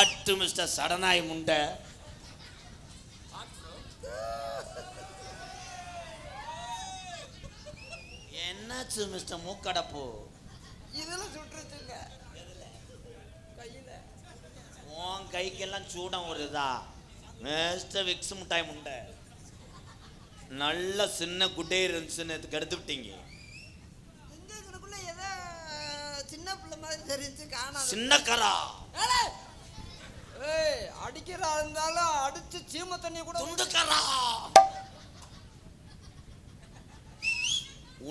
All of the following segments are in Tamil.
வாட்டு மிஸ்டர் சடனாய் முண்டை. என்னாச்சு மிஸ்டர் மூக்கடப்பு? இதெல்லாம் சுட்டுருச்சுங்க கையில. உன் கைக்கெல்லாம் சூடம் வருதா மிஸ்டர் விக்ஸ் முட்டாய் முண்டை? நல்ல சின்ன குட்டே இருந்துச்சுன்னு கெடுத்து விட்டீங்க. எங்களுக்குள்ள ஏதோ சின்ன பிள்ளை மாதிரி தெரிஞ்சு காணாது. சின்ன கரா அடிக்கிறா இருந்தாலும் அடிச்சு சீம தண்ணி கூட துண்டுக்கரா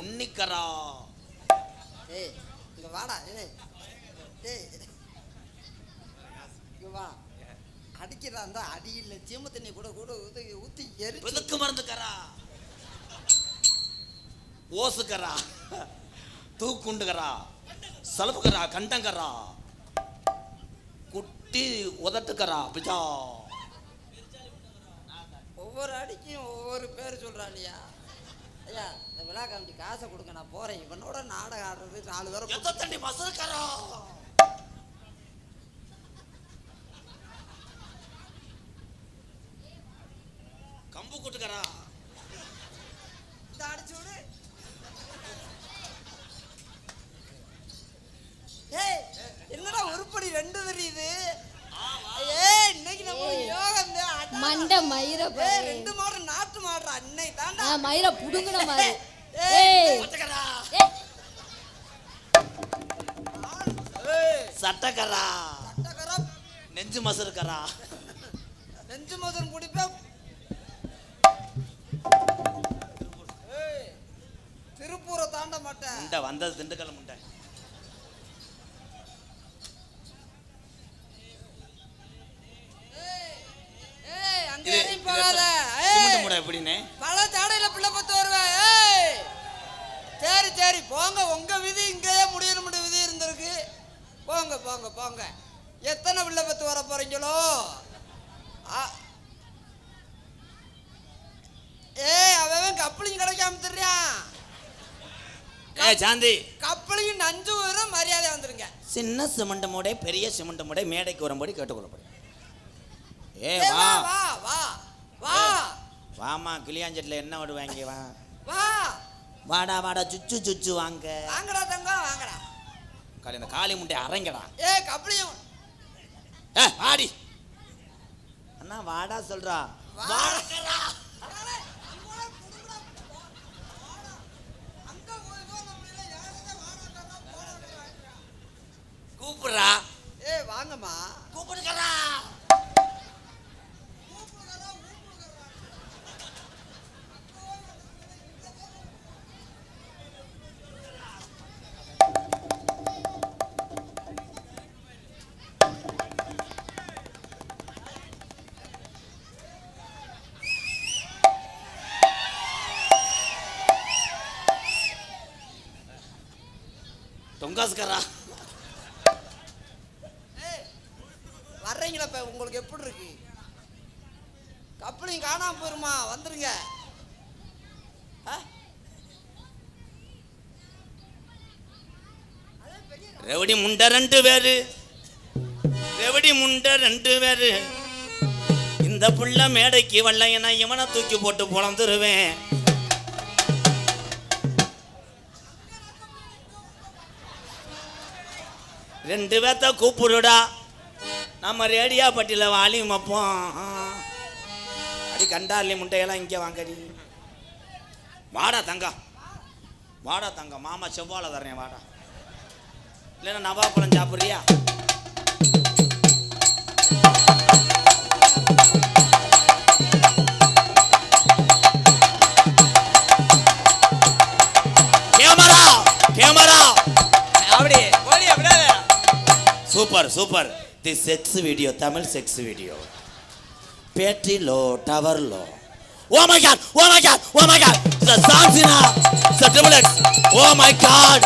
உன்னிக்கரா. ஏய் இங்க வாடா. ஏய் இங்க வா. அடிக்கிறா இருந்தா அடி இல்லை சீம தண்ணி கூட கூட ஊத்தி எதுக்கு மறந்துக்கரா ஓசுக்கரா தூக்குண்டுக்கரா சலப்புக்கரா கண்டங்கரா குட்டி உதட்டுக்கரா பிஜா. ஒவ்வொரு அடிக்கும் ஒவ்வொரு பேர் சொல்றாளியா. ஐயா இந்த விழா காமிட்டி காசை கொடுங்க நான் போறேன். இவனோட நாடகம் ஆடுறது 4 பேரை தண்ணி மசக்கரா கம்பு கூட்டுக்கரா. இந்த அடிச்சு விடு. ஏய் என்னடா உருப்படி 2 தெரியுது. ஏய் இன்னைக்கு நம்ம யோகம் மண்ட மயிர பாரு. 2 மாடு நாட்டு மாடுறா இன்னைக்கு தாண்டா மயிர புடுங்கன மாதிரி. ஏய் சட்டக்கரா சட்டக்கரா நெஞ்சு மசருக்கரா. நெஞ்சு மசன் குடிப்ப. திருப்பூரை தாண்ட மாட்டேன். முண்டை வந்தது திண்டுக்கல் முண்டை. பல தாடையில பிள்ளை பத்து வருவேன். சரி சரி போங்க. உங்க விதி இங்கேயே முடியணும் விதி இருந்திருக்கு. போங்க போங்க போங்க. எத்தனை பிள்ளை பத்து வர போறீங்களோ? ஏய் அவன் கப்பலிங் கிடைக்காம தெரியான். சாந்தி கப்பலிங் நஞ்சு வரும் மரியாதை வந்துருங்க. சின்ன சிமெண்ட் மூடை பெரிய சிமெண்ட் மூடை மேடைக்கு வரும்படி கேட்டுக்கொள்ளப்படும். ஏ வா வா வா வா வாமா கிளியாஞ்சட்டில் என்ன விடுவாங்க வா வா வாடா வாடா சுச்சு சுச்சு வாங்க. வாங்கடா தங்கம் வாங்கடா. இந்த காளி முண்டை அரங்கடா. ஏ கப்பலியும் வாடி அண்ணா வாடா சொல்றா. கூப்பிடுறா. ஏ வாங்கம்மா கூப்பிடுக்கறா. தொங்காசுக்கரா. வர்றீங்களா இப்ப உங்களுக்கு எப்படி இருக்கு? கப்பலையும் காணாம போயிருமா? வந்துருங்க. ரெவடி முண்டை 2 பேரு. ரெவடி முண்டை 2 பேரு. இந்த புள்ள மேடைக்கு வல்லையனா இவனை தூக்கி போட்டு பொழந்துருவேன். ரெண்டு பேர்த்த கூப்பிடுடா. நம்ம ரேடியா பட்டியில் வாலியும் வைப்போம். அடி கண்டாலி முட்டையெல்லாம் இங்கே வாங்கடி. வாடா தங்கம் வாடா தங்கம். மாமா செவ்வாழை தரேன் வாடா. இல்லைன்னா நவாப்பழம் சாப்பிட்றியா? கேமரா கேமரா அப்படி super super. The sex video, Tamil sex video. Battery low, tower low. Oh my god, oh my god, oh my god. The Sansina, the Triple X. Oh my god.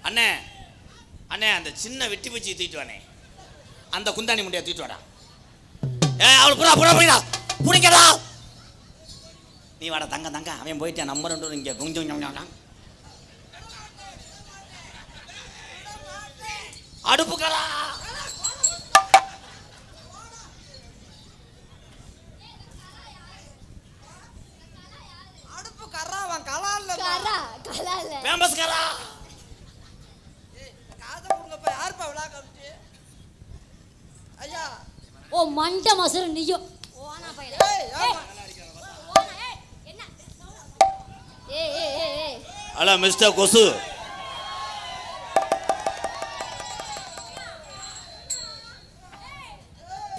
அண்ணே அண்ணே அந்த சின்ன வெட்டி பூச்சி தூக்கிட்டு வானே. அந்த குந்தாணி முண்டியா தூக்கிட்டு வாடா. அவள் புறா புறா போயிடா புடிங்கடா. நீ வாடா தங்க தங்க. அவன் போயிட்டான். நம்பர் 2 இங்கே கொஞ்சம் அடுப்புக்கரா அடுப்பு கர்றாவன் கலால்ல கரா கலால ஃபேமஸ் கரா காதை கொடுங்கப்பா யாருப்பா விழா காமிச்சு ஐயா ஓ மண்ட மசுரு நீயோ ஓனா பையல ஏய் ஆமா ஓனா ஏய் என்ன ஏய் ஏய் ஏய் ஏய் ஹலோ மிஸ்டர் கொசு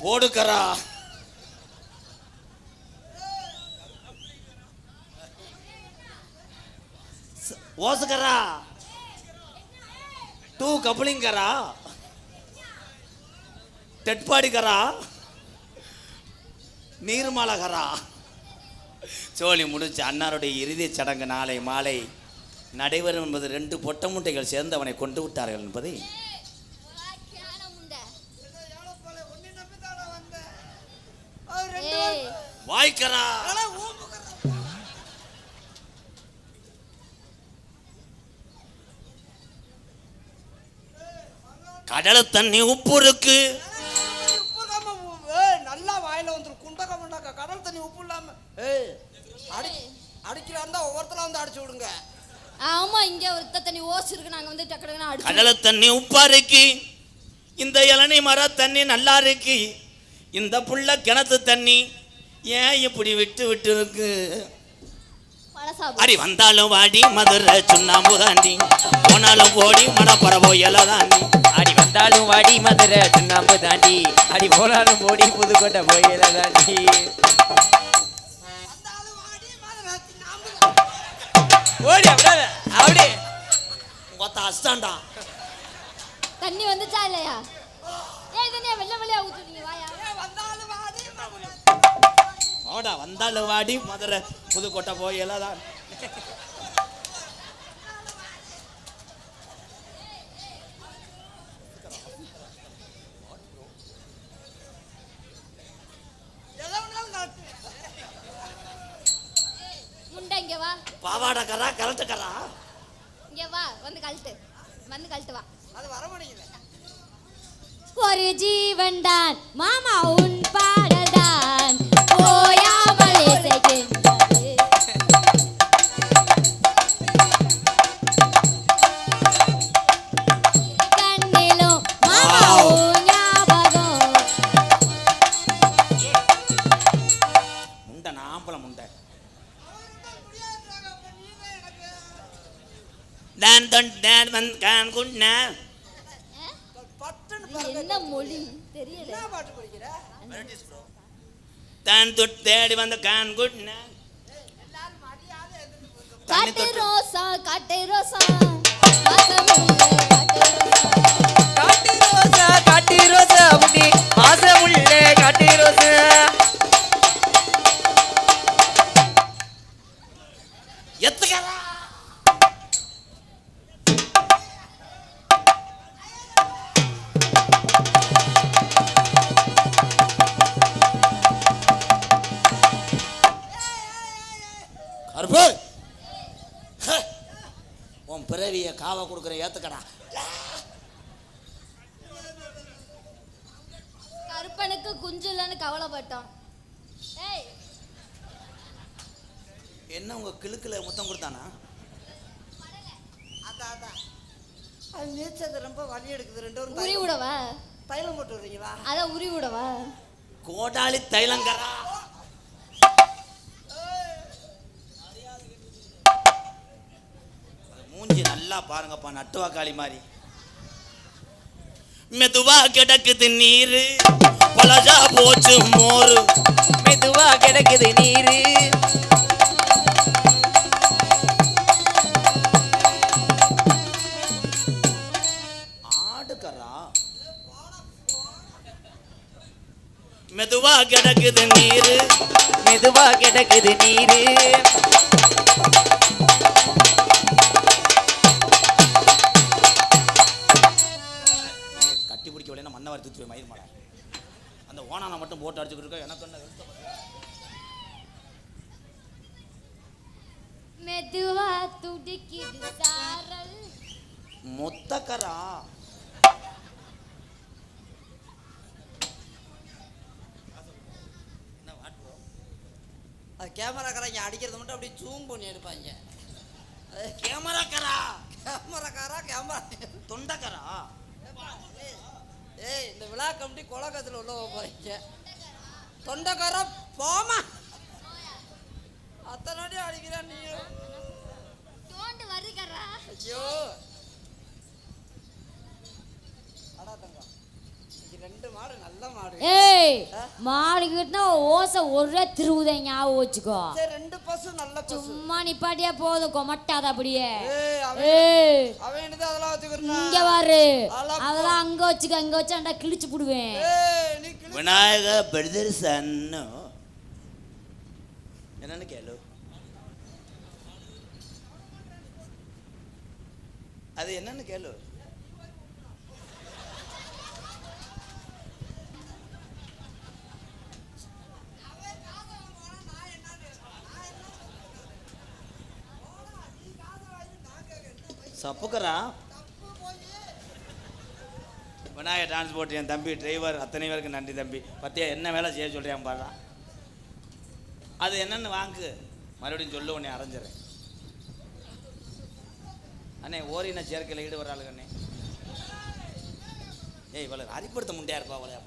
போடுக்கரா ஓசுக்கரா டூ கப்ளிங்கரா தெட்பாடிக்கரா நீர்மலகரா சோழி முடிச்சு அன்னாருடைய இறுதிச் சடங்கு நாளை மாலை நடைபெறும் என்பது 2 பொட்ட முட்டைகள் சேர்ந்து அவனை கொண்டு விட்டார்கள் என்பதை வாய்க்கரா கடல் தண்ணி உப்பு இருக்கு நல்லா வாயில வந்துடும் குண்டக்க முண்டக்க கடல் தண்ணி உப்பு இல்லாம ஏய் அடிக்கிறா இருந்தா ஒவ்வொருத்தர வந்து அடிச்சு விடுங்க ஆமா இங்க ஒரு தண்ணி ஓஸ் இருக்கு நாங்க வந்து டக்கடக்கன அடிச்சு கடல் தண்ணி உப்பா இருக்கு இந்த இளநீ மர தண்ணி நல்லா இருக்கு இந்த புள்ள கிணத்து தண்ணி ஏன் இப்படி விட்டு விட்டு இருக்கு அடி வந்தாலும் வாடி மதுரை சுண்ணாம்பு தாண்டி போனாலும் போடி மடப்பறவோ இலை தாண்டி அடி வந்தாலும் வாடி மதுரை சுண்ணாம்பு தாண்டி அடி போனாலும் போடி புதுக்கோட்டை போயில தாண்டி ஓடி அப்படியே அப்படியே கொத்த அஸ்தாண்டா தண்ணி வந்துச்சா இல்லையா ஏய் தண்ணியா வெள்ள வெள்ளையா ஊத்துறீங்க வாயா ஓடா வந்தாலும் வாடி மதுரை புதுக்கோட்டை போய் இலை தான் முண்டை இங்க வா பாவாடக்கரா கரட்டுக்கரா இங்க வா வந்து கழட்டு வா அது வர மாட்டேங்குது ஒரு ஜீவன் தான் மாமா உன் பாடல்தான் ஓயாமல் இசைக்கின்றது கண்ணிலும் மாமா உன் ஞாபகம் முண்டை நாம்பளை முண்டை நான் தான் நான் வந்து கான் குண்ணா என்ன மொழி தெரியல என்ன பாட்டு படிக்கிற தான் தொட்டு தேடி வந்த கான் குண்ணா காட்டு ரோசா வாசமுள்ள காட்டு ரோசா காட்டி ரோசா முடி மாசமுள்ள காட்டி ரோசா எத்துக்கரா கருப்பு உன் பிறவிய காவ கொடுக்குற ஏத்துக்கடா கருப்பனுக்கு குஞ்சு இல்லைன்னு கவலைப்பட்டோம் ஏய் என்ன உங்க கிழக்குல முத்தம் கொடுத்தானா அதான் அது நீச்சது ரொம்ப வலி எடுக்குது 2 பேரும் உரி விடவா தைலம் போட்டு விடுறீங்களா அதான் உரி விடவா கோடாளி தைலங்கரா மூஞ்சி நல்லா பாருங்கப்பா நட்டுவாக்காளி மாதிரி மெதுவா கிடக்குது நீரு பலஜா போச்சு மோரு மெதுவா கிடக்குது நீரு ஆடுக்கரா மெதுவா கிடக்குது நீரு மெதுவா கிடக்குது நீரு கட்டி பிடிக்க விட மண்ணை வர தூத்துவே மயிர் மாடா அந்த ஓனானை மட்டும் போட்டு அடிச்சுக்கிட்டு இருக்க எனக்கு என்ன மெதுவா துடிக்குது சாரல் மொத்தக்கரா அது கேமராக்காரங்க அடிக்கிறது மட்டும் அப்படியே ஜூம் பண்ணி எடுப்பாங்க. கேமராக்காரா கேமரா தொண்டக்காரா? ஏய் இந்த விழா கமிட்டி கொலக்கத்தில் உள்ள போறீங்க. தொண்டக்காரா போமா அத்தனை நாட்டி அடிக்கிறான் நீ. தோண்டு வருகறா. ஐயோ அடா தங்கம், இது 2 மாடு நல்ல மாடு. ஏய் மாடுகிட்டனா ஓசை ஒரே திருவுதை ஞாபகம் வச்சுக்கோ. சரி 2 பசு நல்ல பசு. சும்மா நிப்பாட்டியா போதும் கொமட்டாத அப்படியே. ஏய் அவன் என்னது அதெல்லாம் வச்சுக்கறனா? இங்க பாரு அதெல்லாம் அங்க வச்சுக்க, இங்க வச்சு அண்டா கிழிச்சு புடுவேன். ஏய் நீ விநாயக பிரதர் சன்னு என்னன்னு கேளு. அது என்னன்னு கேளு. சப்புக்கரா விநாயகர் டிரான்ஸ்போர்ட் என் தம்பி டிரைவர் அத்தனை பேருக்கு நன்றி தம்பி. பத்தியா என்ன வேலை செய்ய சொல்கிறேன் பாடுறா. அது என்னன்னு வாங்கு, மறுபடியும் சொல்லு, உன்னை அரைஞ்சிடறேன். அண்ணே ஓரின சேர்க்கையில் ஈடுபடுறாள் அண்ணே. ஏய் இவளை அரிப்படுத்த முண்டியா இருப்பா அவளையா.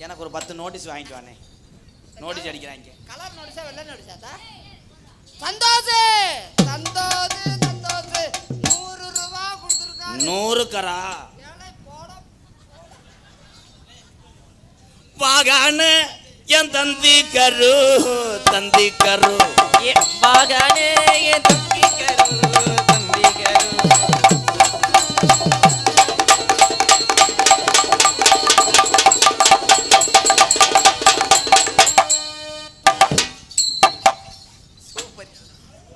எனக்கு ஒரு 10 நோட்டீஸ் வாங்கிட்டு வானே. நோட்டீஸ் அடிக்கிறாங்க. கலர் நோட்டீஸா வெள்ளை நோட்டீஸா? சந்தோஷ் 100 ரூபாய் கொடுத்துருக்காரு. 100 கரா ஏழை போட வாகானு என் தந்தி கரு பாகானே என் தம்பி கரு தம்பி கரு.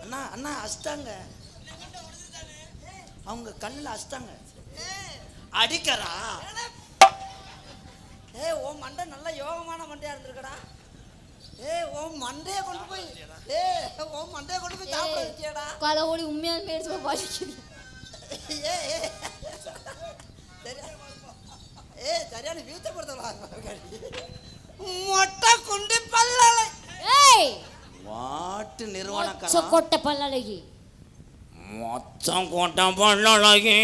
அண்ணா அண்ணா அடிச்சிட்டாங்க, அவங்க கண்ணில் அடிச்சிட்டாங்க. அடிக்கறா. ஏய் ஓ மண்டை நல்ல யோகமான மண்டையா இருந்திருக்கடா. ஏய் ஓ மண்டையை கொண்டு போய் சாப்பிட வச்சியடா. கதை ஓடி உண்மையான மேடிச்சு பாதிக்குது. சரியான வீழ்த்தப்படுத்தலாம். மொட்டை குண்டி பல்லலை. ஏய் வாட்டு நிறுவனக்காரா. சொக்கொட்டை பல்லழகி மொத்தம் கோட்டம் பண்ணலகி.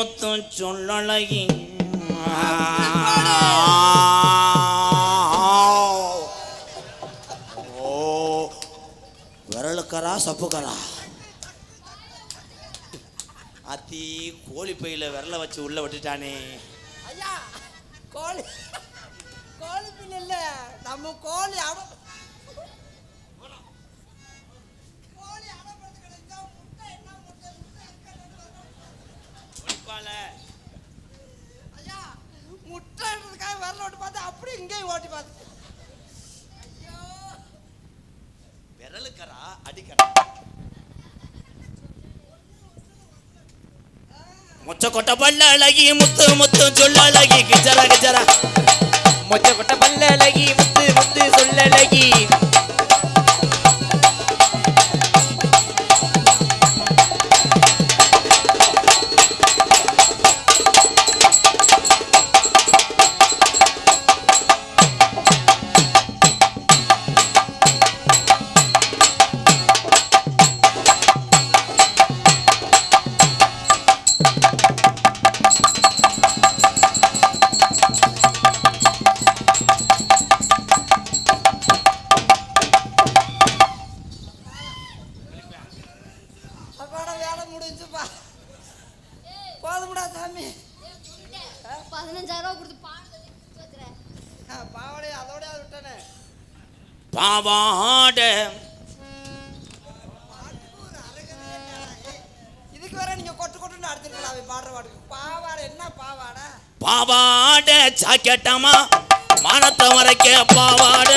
முத்தம் சொல்லலகி. ஓ விரலுக்கரா சப்புக்கரா. அத்தி கோழி பையில விரல வச்சு உள்ள விட்டுட்டானே. ஐயா கோழி பில் இல்ல, நம்ம கோழி முட்டைக்காக வரல ஓட்டி பார்த்து அப்படி இங்கேயும் ஓட்டி பார்த்து. விரலுக்கரா அடிக்கடா. மொச்ச கொட்ட பல்ல அழகி முத்து சொல்ல அழகி கிச்சரா. மொச்ச கொட்ட பல்ல அழகி முத்து சொல்ல அழகி. வேலை முடிஞ்சுப்பா. போதும்டா சாமி. 15,000 ரூபா கொடுத்து பாடுறேன். பாவடை அதோட விட்டானே. பாவாட இதுக்கு வேற நீங்க கொட்டுன்னு அடிச்சிருக்கலாம். அவன் பாடுற பாட்டுக்கு பாவாடை என்ன பாவாடை? பாவாட சாக்கெட்டமா மானத்தை வரைக்க பாவாட.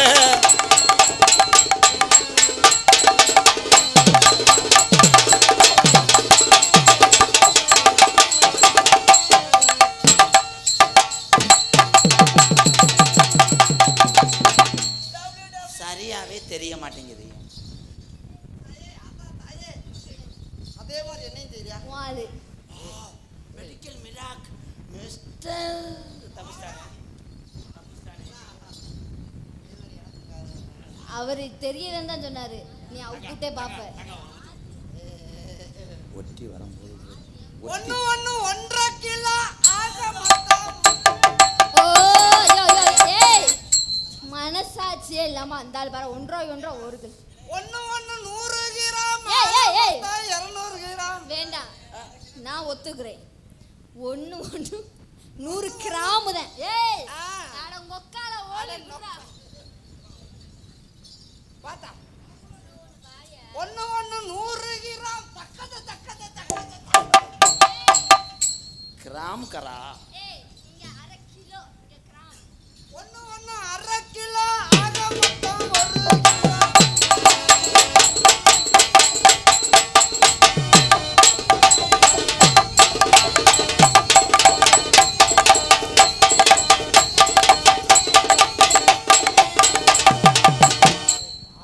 சரியாவே தெரிய மாட்டேங்குது. அதே அவரு தெரியலன்னு தான் சொன்னாரு. நீ அவுக்கிட்டே பாப்ப. ஒட்டி வரும்போது ஒண்ணு 1.5 கிலோ ஆக மொத்தம். ஓ யோ யோ ஏய் மனசாட்சியே இல்லாம அந்த ஆள் பாரு 1.5 1 கிலோ. ஒண்ணு 100 கிராம். ஏய் 200 கிராம். வேண்டாம். நான் ஒத்துக்கிறேன். 1 100 கிராம் தான். ஏய் அட மொக்கால ஓடுடா. பாத்தா 1 100 கிராம். கிராம் கரா. ஏய் இங்க 1/2 கிலோ இங்க கிராம். 1 1/2 கிலோ ஆக மொத்தம் 1 கிலோ.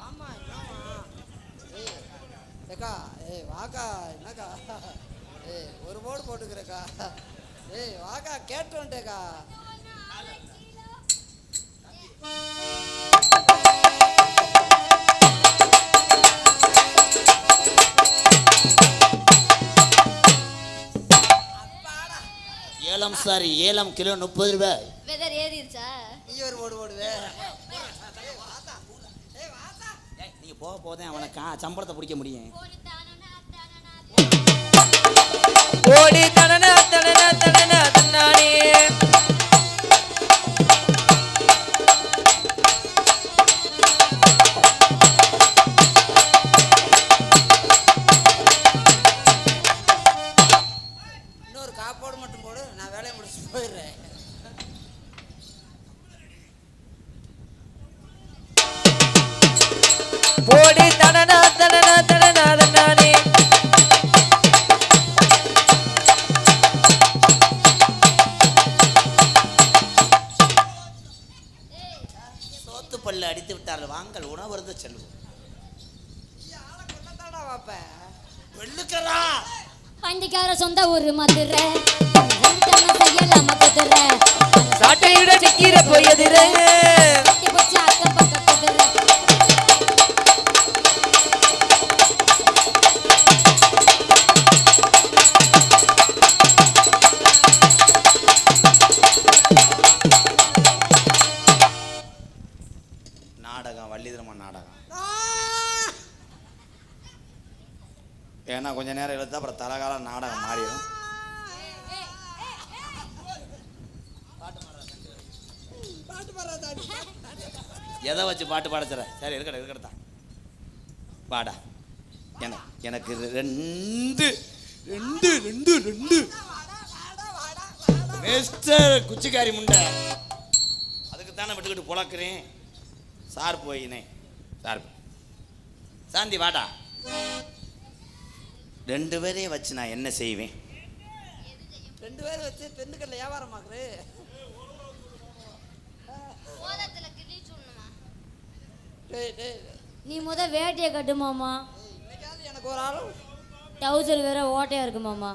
ஆமா ஏக்கா ஏய் வாக்கா என்னக்கா ஏய் ஒரு போர்டு போட்டுக்கிறேக்கா. ஏய் வாக்கா கேட்டு வந்துட்டேக்கா. ஏலம் சாரி ஏலம் கிலோ 30 ரூபாய். வெதர் ஏறிடுச்சா? நீ ஒரு போர்டு போடுவே. நீங்க போக போதே அவனை சம்பளத்தை பிடிக்க முடியும். ஓடி தனனா தனனா தனனா தன்னானே இன்னொரு காப்போடு மட்டும் போடு, நான் வேலையை முடிச்சு போயிடுறேன். ஓடி தனனா தனனா தனனா தன்னானே சோத்து பல்லு அடித்து விட்டார்கள். வாங்கள் உணவருந்த செல்வோம். ஆளை கொல்லத்தாடா வாப்பேன். வெள்ளுக்கரா வண்டிக்கார சொந்த ஊரு மதுரை. செய்யலாம குதிரை. சாட்டையுட நிக்கிற போயதிர கட்டி போச்சு அக்கம் பக்கம் குதிரை. நாடகம் வள்ளிதரமா நாடகம். ஏன்னா கொஞ்ச நேரம் எழுத்தா அப்புறம் தலகால நாடகம் மாறிடும். பாட்டு பாடுறாதாடி. எதை வச்சு பாட்டு பாடச்சுற? சரி இருக்கட்டும் பாடா. எனக்கு ரெண்டு ரெண்டு ரெண்டு ரெண்டு மிஸ்டர் குச்சிக்காரி முண்டை. அதுக்கு தானே விட்டுக்கிட்டு புழக்கிறேன். சார் போயினே சார் சாந்தி வாடா. 2 பேரையும் வச்சு நான் என்ன செய்வேன்? 2 பேர் வச்சு பெண்ணுக்கல்ல வியாபாரம் ஆகுது. நீ முத வேட்டியை கட்டு மாமா. இன்னைக்காவது எனக்கு ஒரு ஆளும் டவுசர் வேற ஓட்டையா இருக்கு மாமா.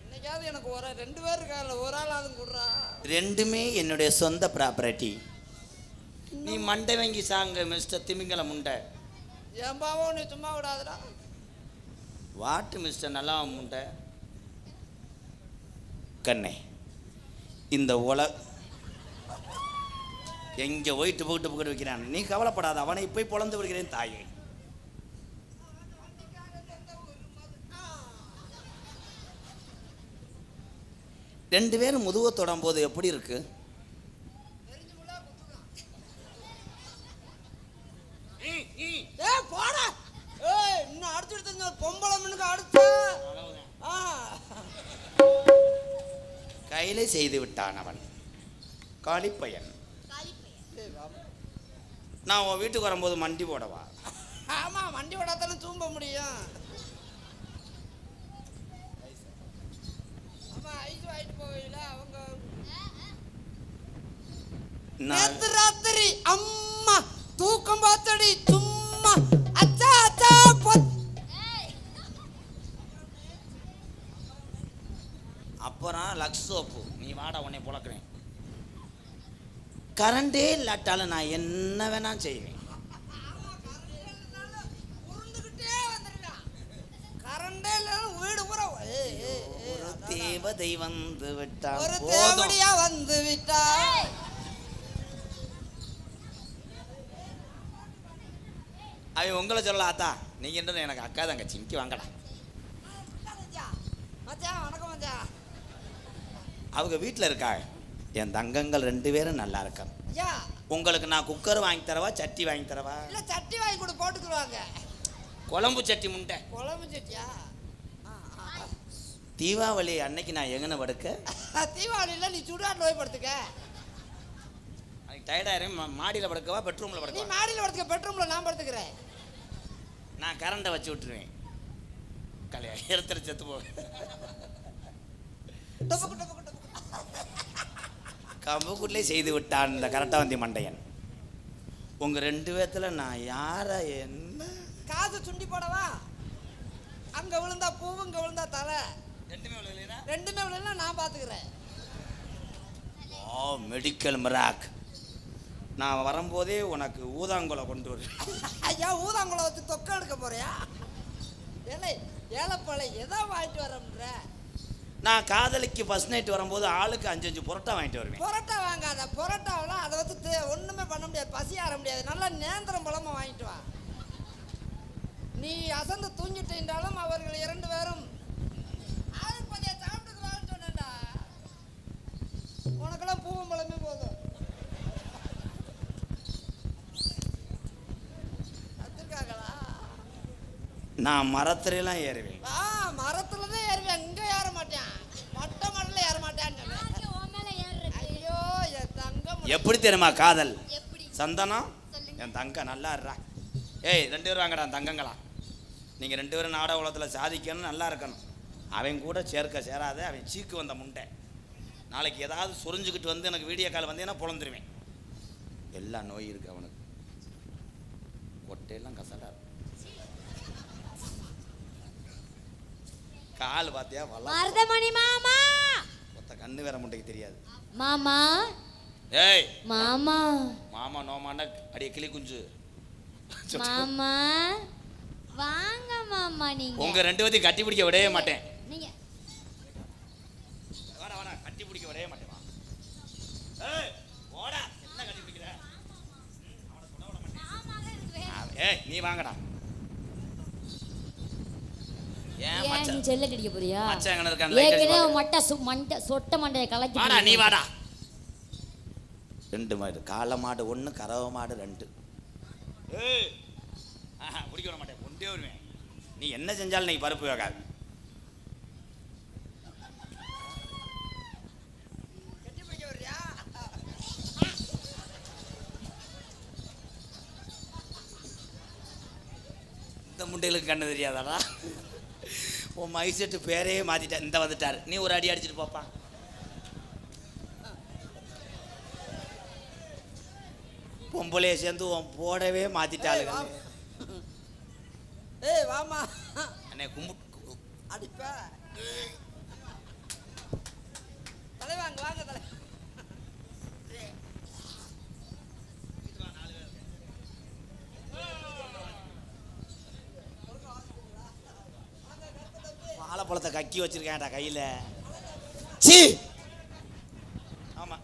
இன்னைக்காவது எனக்கு ஒரு 2 பேர் இருக்காங்கல்ல, ஒரு ஆள் அதுவும் கொடுறா. ரெண்டுமே என்னுடைய சொந்த ப்ராப்பர்ட்டி. நீ மண்டை வாங்கி சாங்க மிஸ்டர் திமிங்கல முண்டை. என் பாவம் நீ சும்மா விடாதுடா. வாட்டு மிஸ்டர் நல்லா முண்டை கண்ணே. இந்த எங்கே போயிட்டு போட்டு வைக்கிறான். நீ கவலைப்படாத, அவனை போய் பொழந்து விடுகிறேன் தாயே. ரெண்டு பேரும் முதுக தொடும் போது எப்படி இருக்கு? போடா. இன்னும் அடிச்சுட்டு பொம்பளை மண்ணுக்கு அடிச்சா கையிலே செய்து விட்டான் அவன் காளிப்பையன். நான் உன் வீட்டுக்கு வரும்போது மண்டி போடவா? ஆமா, வண்டி ஓடாத்தானே தூம்ப முடியும். ஆமா, ஐஸ் வாங்கிட்டு போகல அவங்க. நேத்து ராத்திரி அம்மா தூக்கம் பார்த்தடி சும்மா அச்சா அச்சா அப்புறம் லக்ஸ் சோப்பு. நீ வாடா, உன்னை புழக்கிறேன். கரண்டே இல்லாட்டாலும் நான் என்ன வேணா செய்வேன். உருண்டுகிட்டே வந்துருக்கான். கரண்டே இல்லைன்னா வீடு பூரா ஒரு தேவதை வந்து விட்டால் ஒரு போதும். தேவடியா வந்து விட்டா. அவன் உங்களை சொல்லல ஆத்தா, நீங்கன்றது எனக்கு அக்கா தங்கச்சி. இங்கே வாங்கடா. மச்சான் வணக்கம் மச்சான். அவங்க வீட்டில் இருக்கா. என் தங்கங்கள் 2 பேரும் நல்லா இருக்காங்க. ஐயா உங்களுக்கு நான் குக்கர் வாங்கி தரவா, சட்டி வாங்கி தரவா? இல்ல சட்டி வாங்கி கூட போட்டுக்குருவாங்க. குழம்பு சட்டி முண்டை. குழம்பு சட்டியா? தீபாவளி அன்னைக்கு நான் எங்கன படுக்க? தீபாவளியில நீ சுடுகாட்டில் போய் படுத்துக்க. அன்னைக்கு டயர்டாயிரும். மாடியில் படுக்கவா, பெட்ரூமில் நீ படுக்கவா? மாடியில் படுத்துக்க, பெட்ரூம்ல நான் படுத்துக்கிறேன். நான் கரண்டை வச்சு விட்டுருவேன். கலையா எடுத்துற செத்து போ. Tobacco tobacco tobacco. கம்புக்குள்ளே செய்து விட்டான் இந்த கரட்டாவந்தி மண்டையன். உங்க 2 பேத்துல நான் யார என்ன? காசு சுண்டி போடவா? அங்க விழுந்தா பூவு, இங்க விழுந்தா தலை. ரெண்டுமே விழுந்தா நான் பாத்துக்கிறேன். ஓ மெடிக்கல் மிராக். நான் வரும்போதே உனக்கு ஊதாங்குலை கொண்டு வருவேன். ஐயா ஊதாங்குளம் வச்சு தொக்க எடுக்க போறியா? ஏழை ஏழைப்பழை எதா வாங்கிட்டு வரம்ன்ற? நான் காதலிக்கு ஃபர்ஸ்ட் நைட் வரும்போது ஆளுக்கு 5 புரோட்டா வாங்கிட்டு வருவேன். புரோட்டா வாங்காத. புரோட்டாவெல்லாம் அதை வச்சு ஒண்ணுமே பண்ண முடியாது, பசி ஆற முடியாது. நல்லா நேந்திரம் பழமா வாங்கிட்டு வா. நீ அசந்து தூங்கிட்டாலும் அவர்கள் 2 பேரும் சாப்பிட்டுக்கலாம்னு சொன்னேன்டா. உனக்கெல்லாம் பூவும் பழமே போதும். கத்துக்காங்களா? நான் மரத்துலாம் ஏறுவேன். மரத்துலதான் ஏறுவேன், இங்க ஏற மாட்டேன். மொட்டை மடல ஏற மாட்டேன்னு சொன்னேன். ஐயோ என் தங்கம். எப்படி தெரியுமா காதல்? எப்படி? சந்தனம் என் தங்க நல்லா இருறா. ஏய் 2 பேரும் வாங்கடா தங்கங்களா. நீங்கள் 2 பேரும் நாடக உலகத்தில் சாதிக்கணும், நல்லா இருக்கணும். அவன் கூட சேராத. அவன் சீக்கு வந்த முண்டை. நாளைக்கு ஏதாவது சொரிஞ்சுக்கிட்டு வந்து எனக்கு வீடியோ கால் வந்தேன்னா பொழந்துருவேன். எல்லா நோய் இருக்கு அவனுக்கு. கொட்டையெல்லாம் கசடா இருக்கும். கால் பார்த்தியா மருதமணி மாமா. ஒத்த கண்ணு வேற முண்டைக்கு தெரியாது. மாமா ஏய் மாமா மாமா நோமாண்டா அடிய கிளி குஞ்சு. மாமா வாங்க மாமா. நீங்க உங்க 2 பேத்தையும் கட்டி பிடிக்க விடவே மாட்டேன். நீங்க வாடா கட்டி பிடிக்க விடவே மாட்டேன். ஏய் ஓடா, என்ன கட்டி பிடிக்கிற? அவனை தொட விட மாட்டேன். ஏய் நீ வாங்கடா. ஏன் நீ செல்ல கடிக்க போறியா? மச்சான் எங்க இருக்கான்? லைட் ஏகனே அடிச்சு மண்டை சொட்ட மண்டைய கலக்கி. வாடா நீ வாடா. 2 மாடு, காளை மாடு 1, கறவை மாடு 2. ஏய் பிடிக்க விட மாட்டேன், கொண்டே வருவேன். நீ என்ன செஞ்சாலும் நீ பருப்பு வேகாது. கட்டி பிடிக்க வர்றியா? இந்த முண்டைகளுக்கு கண்ணு தெரியாதாடா? உன் மைசெட்டு பேரே மாத்திட்டா. இந்த வந்துட்டாரு. நீ ஒரு அடி அடிச்சுட்டு போப்பா. பொம்பளைய சேர்ந்து உன் போடவே மாத்திட்டாளு. ஏய் வாமா. அண்ணே கும்பிட்டு அடிப்ப. தலைவாங்க வாங்க தலை. வாழைப்பழத்தை கக்கி வச்சிருக்கேன்டா கையில. சீ ஆமா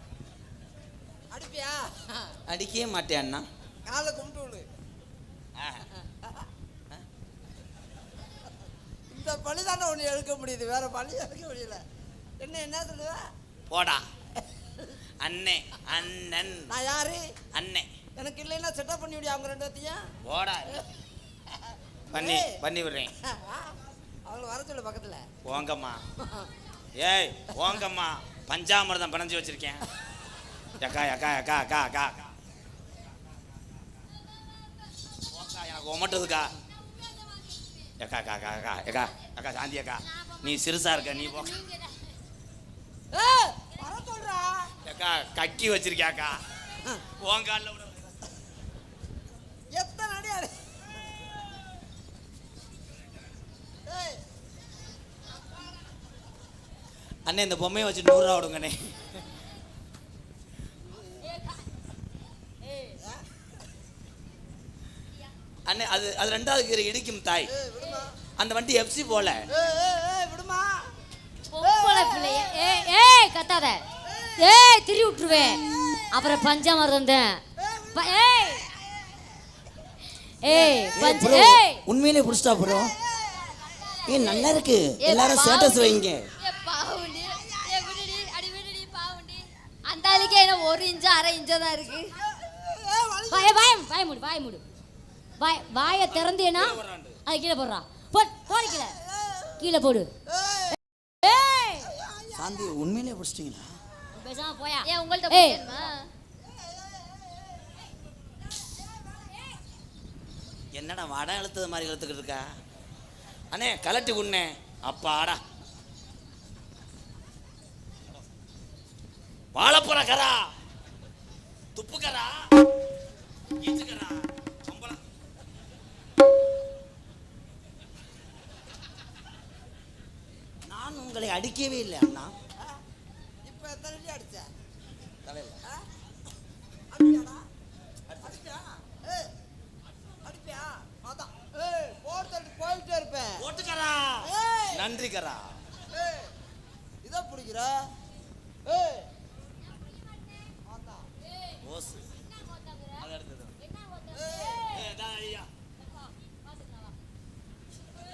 அடிப்பியா? அடிக்கவே மாட்டேன் அண்ணா. காலை கும்பிட்டு விடு. இந்த பழி தானே ஒன்று எடுக்க முடியுது, வேற பழி எடுக்க முடியல. என்ன சொல்லுவ? போடா அண்ணே. அண்ணன் நான் யாரு? அண்ணே. எனக்கு இல்லைன்னா செட்டப் பண்ணி விடியா அவங்க 2 பேத்தையும்? போடா பண்ணி விடுறேன். அவங்கள வர சொல்லு பக்கத்துல. ஓங்கம்மா. ஏய் ஓங்கம்மா, பஞ்சாமிர்தம் பிணைஞ்சு வச்சிருக்கேன். அக்கா அக்கா அக்கா அக்கா அக்கா எனக்கு ஒமட்டுதுக்கா. அக்கா அக்கா அக்கா அக்கா அக்கா அக்கா சாந்தி அக்கா, நீ சிறுசா இருக்க, நீ போ. வர சொல்றா. அக்கா கக்கி வச்சிருக்கியாக்கா. ஓங்கால எத்தனை அடி அடி. அண்ணே இந்த பொம்மையை வச்சு 100 ரூபா விடுங்கண்ணே. அண்ணே அது அது 2வது கீரை இடிக்கும் தாய். அந்த வண்டி எஃப்சி போல. விடுமா பொம்பளை பிள்ளைய ஏய் கத்தாத. ஏய் திரி விட்டுருவேன். அப்புறம் பஞ்சாமரம் தான். ஏய் ஏய் பஞ்ச ஏய் உண்மையிலே புடிச்சா ப்ரோ. நல்லா இருக்கு. எல்லாரும் ஸ்டேட்டஸ் வைங்க. பாவுண்டி விடுடி அடி விடுடி பாவுண்டி. அந்த ஆளுக்கே என்ன 1 இன்ச் 1/2 இன்ச் தான் இருக்கு. வாய் மூடு. வாயை திறந்தேனா அது கீழே போடுறா. போடு கீழே போடு. ஏய் சாந்தி உண்மையிலே புடிச்சிட்டீங்களா? பேசாம போயா. ஏய் உங்கள்ட்ட போயேமா? என்னடா வடம் இழுத்தது மாதிரி இழுத்துக்கிட்டு இருக்கா? அண்ணே கலட்டி உண்ணே. அப்பாடா வாழைப்பழ கரா, துப்பு கரா, ஈச்சு கரா, சம்பளம். நான் உங்களை அடிக்கவே இல்லை அண்ணா. இப்ப எத்தனை அடி அடிச்ச தலையில அடிச்சாடா அடிச்சா அடிப்பியா அதான் போட்டு போயிட்டே இருப்பேன். ஓட்டுக்கரா நன்றி கரா. இதை பிடிக்கிற ஓசு அது அடுத்தது.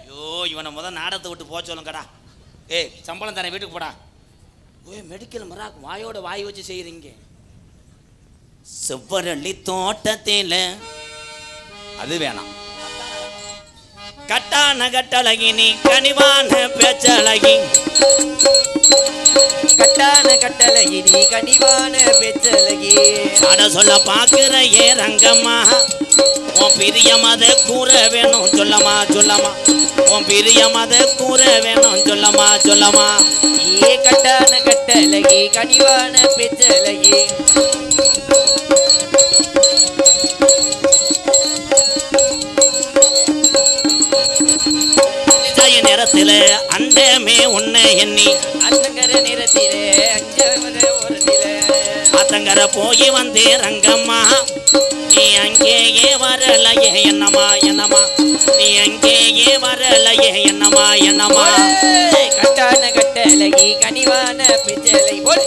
ஐயோ இவனை நாடகத்தை விட்டு போக சொல்லுங்கடா. ஏய் சம்பளம் தானே வீட்டுக்கு போடா. ஓய் மெடிக்கல் மராக் வாயோட வாய் வச்சு செய்யறீங்க. செவ்வரளி தோட்டத்தில் அது வேணாம். கட்டான கட்டழகி நீ கனிவான பேச்சழகி. கட்டான கட்டழகி நீ கனிவான பேச்சழகி. சாட சொல்ல பாக்குற ஏ ரங்கம்மா உன் பிரியம் அதை கூற வேணும் சொல்லமா. உன் பிரியம் அதை கூற வேணும் சொல்லமா. ஏ கட்டான கட்டழகி கனிவான பேச்சழகி. நேரத்தில் அண்டமே உன்னை எண்ணி அத்தங்கர நேரத்திலே அஞ்சவர ஓரத்திலே ஆத்தங்கர போய் வந்தே ரங்கம்மா. நீ அங்கேயே வரலையே என்னமா. நீ அங்கேயே வரலையே என்னமா. கட்டான கட்டழகி கனிவான பேச்சழகி. போடு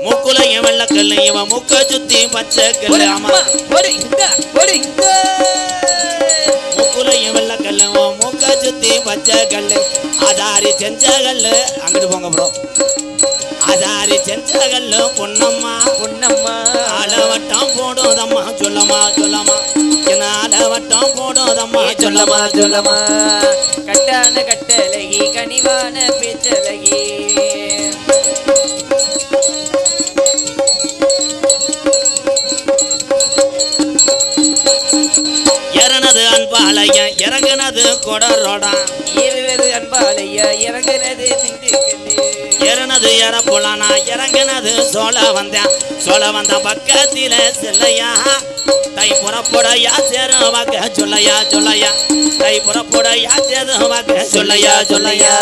மூக்குலையும் வெள்ளக்கல்லு இவன் மூக்க சுத்தி பச்சை கல்லு. ஆமா மூக்குலையும் வெள்ளக்கல்லு மூக்க சுத்தி பச்சை கல்லு. ஆதாரி செஞ்ச கல்லு அங்கிட்டு போங்க ப்ரோ. ஆதாரி செஞ்ச கல்லு பொன்னம்மா. ஆளவட்டம் போடுதம்மா சொல்லமா. என்ன ஆளவட்டம் போடுதம்மா சொல்லமா. கட்டான கட்டழகி கனிவான பேச்சழகி. இறனது அன்பாலைய இறங்குனது கொடரோடா. அன்பாலைய இறங்குனது இறனது இறப்புலானா இறங்குனது சோழ வந்த பக்கத்தில செல்லையா. தை புறப்படையா சேருவாக்க சொல்லையா. தை புறப்படையா சேருவாக்க சொல்லையா.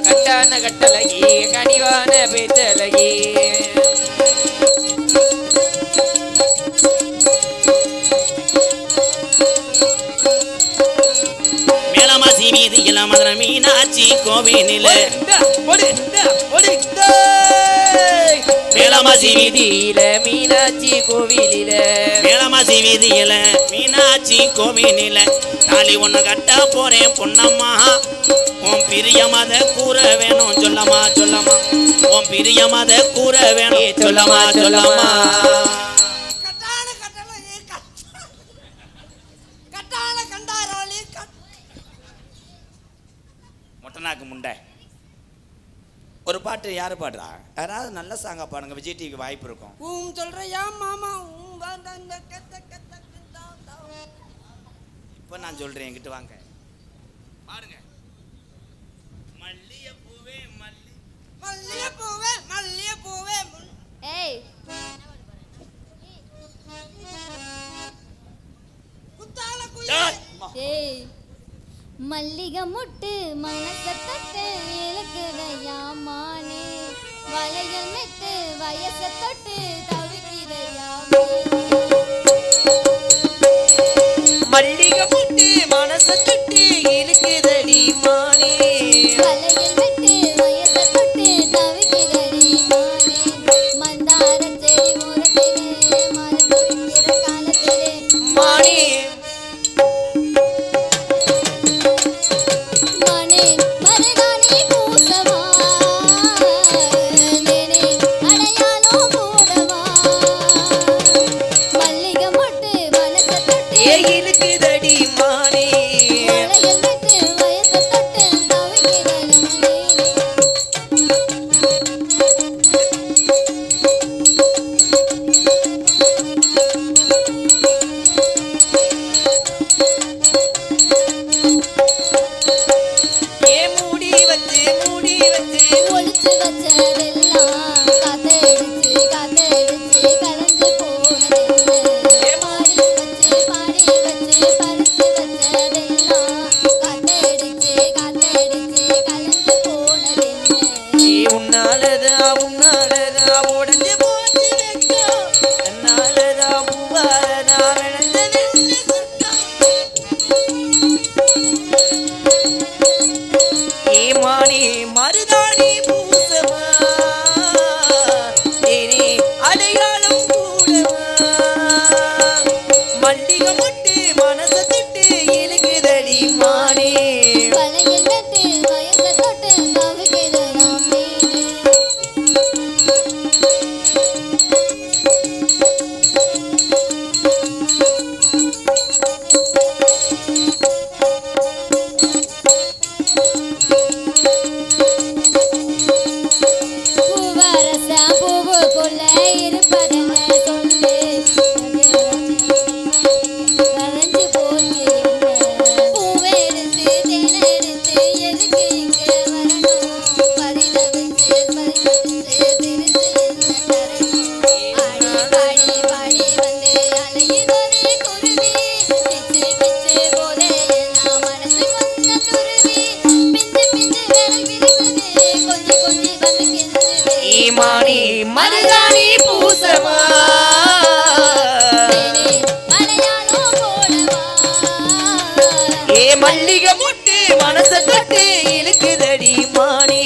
கட்டான கட்டழகி கனிவான பேச்சழகி. மேலமாசி வீதியில மதுரை மீனாட்சி கோவிலிலே. மேலமாசி வீதியில மீனாட்சி கோவிலில. மேலமாசி வீதியில மீனாட்சி கோவிலில தாலி ஒண்ணு கட்ட போறேன் பொன்னம்மா. உன் பிரியம் அதை கூற வேணும் சொல்லமா. உன் பிரியம் அதை கூற வேணும் சொல்லமா. மொட்டனாக்கு முண்டை ஒரு பாட்டு யாரு பாடுறா? யாராவது நல்ல சாங்கா பாடுங்க. விஜய் டிவிக்கு வாய்ப்பு இருக்கும். சொல்றியா மாமா இப்ப நான் சொல்றேன் என்கிட்ட வாங்க பாருங்க. மல்லிகைப்பூவே மல்லிகைப்பூவே ஏய் டேய், அம்மா. ஏய் மல்லிகை முட்டு மனச தொட்டு இழுக்குதையா மானே வளையல் மெட்டு வயச தொட்டு தவிக்கிறையா மல்லிகை முட்டு மனச தொட்டு இழுக்குதடி மானே வளையல் மெட்டு வயச தொட்டு தவிக்கிறையா மானே மந்தார செடி ஓரத்திலே மரம் துடிக்கிற காலத்திலே மானே மனே மருதாணி பூசவா நேனே அடையாளம் போடவா மல்லிகை மொட்டு மனச தொட்டு இழுக்குதடி மானே வளையல் மெட்டு வயச தொட்டு தவிக்கிறேனே மூடி வச்சு ஒளிச்சு வச்சதெல்லாம் காத்தடிச்சு காத்தடிச்சு கலந்து போனதென்ன பாடி வச்சு பறிச்சு வச்சதெல்லாம் காத்தடிச்சு காத்தடிச்சு கலந்து போனதென்ன உன்னாலதா உடஞ்சு போச்சு வெக்கம் தன்னாலதா பூவாலதா விளைஞ்சது மானே மருதாணி பூசவா தேனே அடையாளம் கூடவா மல்லிகை முட்டு மனச தொட்டு இழுக்குதடி மானே வளையல் மெட்டு வயச தொட்டு தவிக்கிறதாம் மீனே பூவரச பூவுக்குள்ள இருப்பதென்ன சொல்லு வளைஞ்சு போச்சு என்ன பூவெடுத்து தேனெடுத்து எதுக்கு இங்க வரணும் பரிதவிச்சு திருத்து என்ன தரணும் ஆடி பாடி பாடி வந்து அலையுதொரு குருவி கிச்சு கிச்சு போதே எல்லாம் மனசு கொஞ்ச துருவி பிஞ்சு பிஞ்சு விரல் விரிக்குது கொஞ்சி கொஞ்சி வந்து கெஞ்சுது மானே மருதாணி பூசவா தேனே மலையாளம் போடவா மல்லிகை முட்டு மனச தொட்டு இழுக்குதடி மானே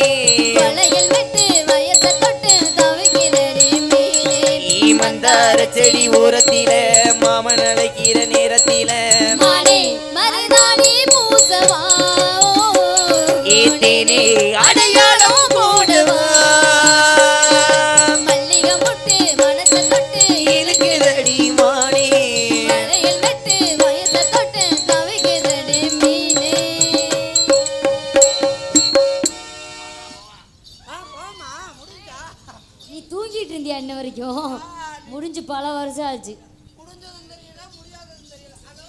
வளையல் மெட்டு வயச தொட்டு தவிக்கிறடி மீனே மந்தார செடி ஓரத்தில மாமன் அழைக்கிற நேரத்தில மானே மருதாணி பூசவா தேனே அடையாளம் போடவா மல்லிகை முட்டு மனச தொட்டு இழுக்குதடி மானே வளையல் மெட்டு வயச தொட்டு தவிக்கிறடி மீனே போமா முடிஞ்சா நீ தூங்கிட்டு இருந்தியா இன்ன வரைக்கும் முடிஞ்சு பல வருஷம் ஆச்சு முடிஞ்சதும் தெரியல முடியாததும் தெரியல. ஹலோ